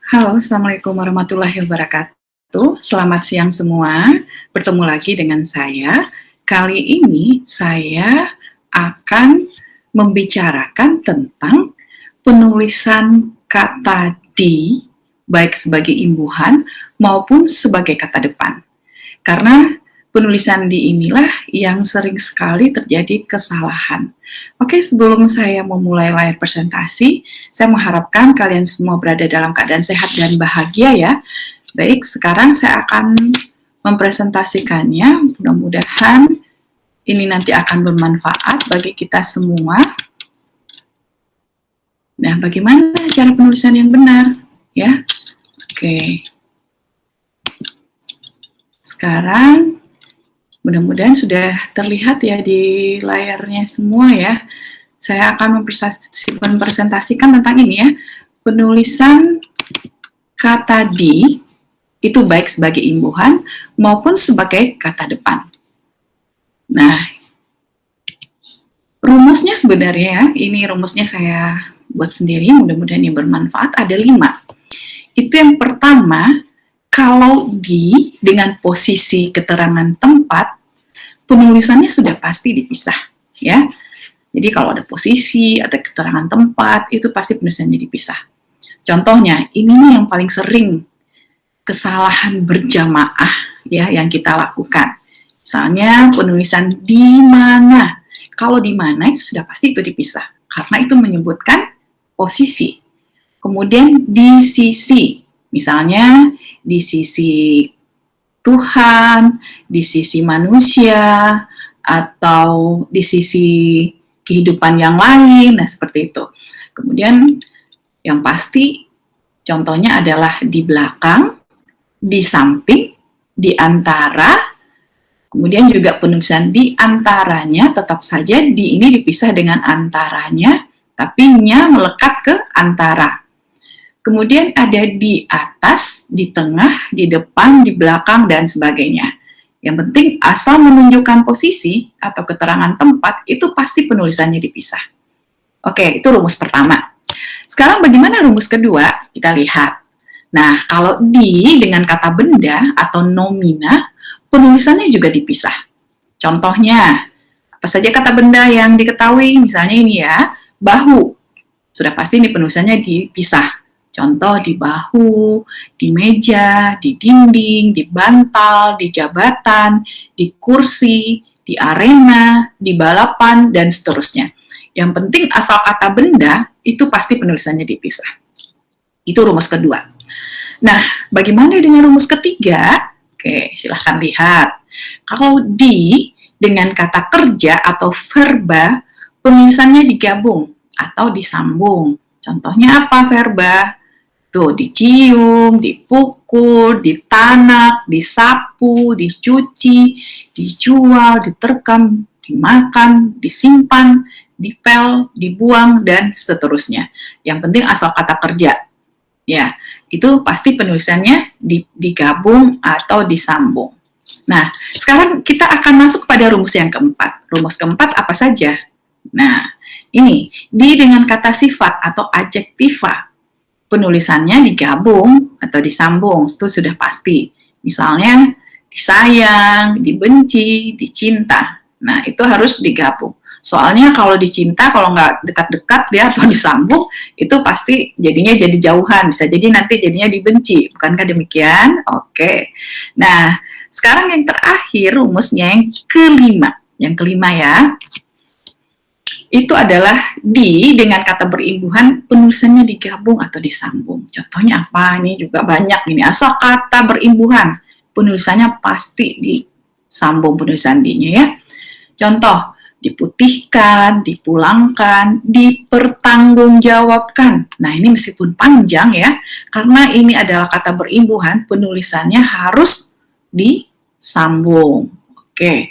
Halo, Assalamualaikum warahmatullahi wabarakatuh. Selamat siang semua. Bertemu lagi dengan saya. Kali ini saya akan membicarakan tentang penulisan kata di, baik sebagai imbuhan maupun sebagai kata depan. Karena penulisan di inilah yang sering sekali terjadi kesalahan. Oke, sebelum saya memulai layar presentasi, saya mengharapkan kalian semua berada dalam keadaan sehat dan bahagia ya. Baik, sekarang saya akan mempresentasikannya. Mudah-mudahan ini nanti akan bermanfaat bagi kita semua. Nah, bagaimana cara penulisan yang benar? Ya, oke. Sekarang mudah-mudahan sudah terlihat ya di layarnya semua ya. Saya akan mempresentasikan tentang ini ya. Penulisan kata di itu baik sebagai imbuhan maupun sebagai kata depan. Nah, rumusnya sebenarnya ya, ini rumusnya saya buat sendiri, mudah-mudahan yang bermanfaat, ada 5. Itu yang pertama, kalau di dengan posisi keterangan tempat, penulisannya sudah pasti dipisah, ya. Jadi kalau ada posisi atau keterangan tempat, itu pasti penulisannya dipisah. Contohnya, ini nih yang paling sering kesalahan berjamaah ya yang kita lakukan. Misalnya penulisan di mana. Kalau di mana itu sudah pasti itu dipisah, karena itu menyebutkan posisi. Kemudian di sisi, misalnya di sisi Tuhan, di sisi manusia, atau di sisi kehidupan yang lain, nah seperti itu. Kemudian yang pasti contohnya adalah di belakang, di samping, di antara, kemudian juga penulisan di antaranya, tetap saja di ini dipisah dengan antaranya, tapi nya melekat ke antara. Kemudian ada di atas, di tengah, di depan, di belakang, dan sebagainya. Yang penting asal menunjukkan posisi atau keterangan tempat, itu pasti penulisannya dipisah. Oke, itu rumus pertama. Sekarang bagaimana rumus kedua? Kita lihat. Nah, kalau di dengan kata benda atau nomina, penulisannya juga dipisah. Contohnya, apa saja kata benda yang diketahui? Misalnya ini ya, bahu. Sudah pasti ini penulisannya dipisah. Contoh di bahu, di meja, di dinding, di bantal, di jabatan, di kursi, di arena, di balapan, dan seterusnya. Yang penting asal kata benda, itu pasti penulisannya dipisah. Itu rumus kedua. Nah, bagaimana dengan rumus ketiga? Oke, silahkan lihat. Kalau di dengan kata kerja atau verba, penulisannya digabung atau disambung. Contohnya apa verba? Tuh, dicium, dipukul, ditanak, disapu, dicuci, dijual, diterkam, dimakan, disimpan, dipel, dibuang, dan seterusnya. Yang penting asal kata kerja. Ya, itu pasti penulisannya digabung atau disambung. Nah, sekarang kita akan masuk pada rumus yang keempat. Rumus keempat apa saja? Nah, ini, di dengan kata sifat atau adjektiva, penulisannya digabung atau disambung, itu sudah pasti. Misalnya, disayang, dibenci, dicinta. Nah, itu harus digabung. Soalnya kalau dicinta, kalau nggak dekat-dekat dia atau disambung, itu pasti jadinya jadi jauhan. Bisa jadi nanti jadinya dibenci. Bukankah demikian? Oke. Nah, sekarang yang terakhir rumusnya yang kelima. Yang kelima ya. Itu adalah di dengan kata berimbuhan penulisannya digabung atau disambung. Contohnya apa? Ini juga banyak ini. Asal kata berimbuhan penulisannya pasti disambung penulisan di-nya ya. Contoh, diputihkan, dipulangkan, dipertanggungjawabkan. Nah, ini meskipun panjang ya, karena ini adalah kata berimbuhan, penulisannya harus disambung. Oke.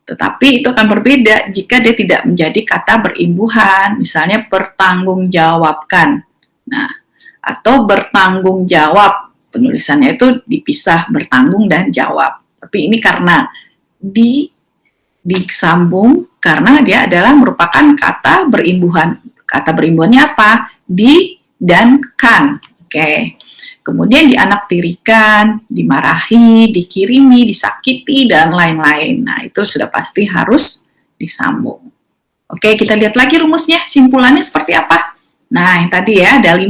Tetapi itu akan berbeda jika dia tidak menjadi kata berimbuhan, misalnya pertanggungjawabkan. Nah, atau bertanggung jawab, penulisannya itu dipisah bertanggung dan jawab. Tapi ini karena disambung karena dia adalah merupakan kata berimbuhan. Kata berimbuhannya apa? Di dan kan. Oke. Kemudian dianaktirikan, dimarahi, dikirimi, disakiti, dan lain-lain. Nah, itu sudah pasti harus disambung. Oke, kita lihat lagi rumusnya, simpulannya seperti apa. Nah, yang tadi ya, ada 5.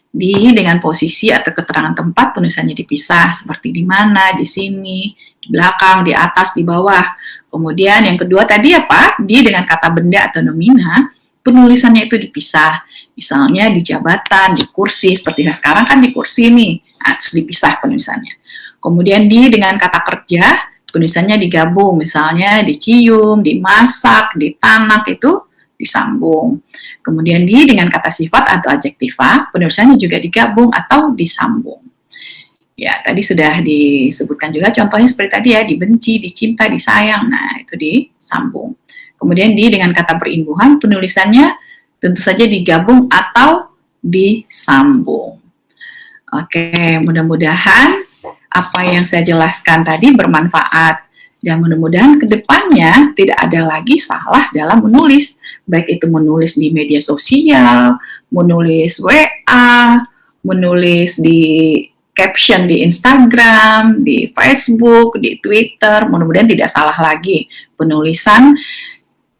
Di dengan posisi atau keterangan tempat, penulisannya dipisah, seperti di mana, di sini, di belakang, di atas, di bawah. Kemudian yang kedua tadi apa? Di dengan kata benda atau nomina, penulisannya itu dipisah. Misalnya di jabatan, di kursi, seperti sekarang kan di kursi nih, nah, terus dipisah penulisannya. Kemudian di dengan kata kerja, penulisannya digabung, misalnya dicium, dimasak, ditanak, itu disambung. Kemudian di dengan kata sifat atau adjektiva, penulisannya juga digabung atau disambung. Ya, tadi sudah disebutkan juga contohnya seperti tadi ya, dibenci, dicinta, disayang, nah itu disambung. Kemudian di dengan kata berimbuhan, penulisannya tentu saja digabung atau disambung. Oke, mudah-mudahan apa yang saya jelaskan tadi bermanfaat. Dan mudah-mudahan ke depannya tidak ada lagi salah dalam menulis. Baik itu menulis di media sosial, menulis WA, menulis di caption di Instagram, di Facebook, di Twitter. Mudah-mudahan tidak salah lagi penulisan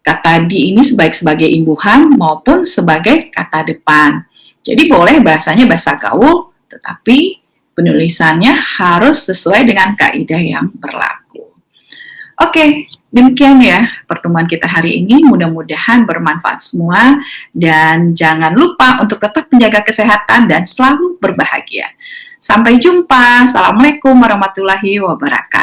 kata di ini baik sebagai imbuhan maupun sebagai kata depan. Jadi boleh bahasanya bahasa gaul, tetapi penulisannya harus sesuai dengan kaidah yang berlaku. Oke, demikian ya pertemuan kita hari ini. Mudah-mudahan bermanfaat semua dan jangan lupa untuk tetap menjaga kesehatan dan selalu berbahagia. Sampai jumpa. Assalamualaikum warahmatullahi wabarakatuh.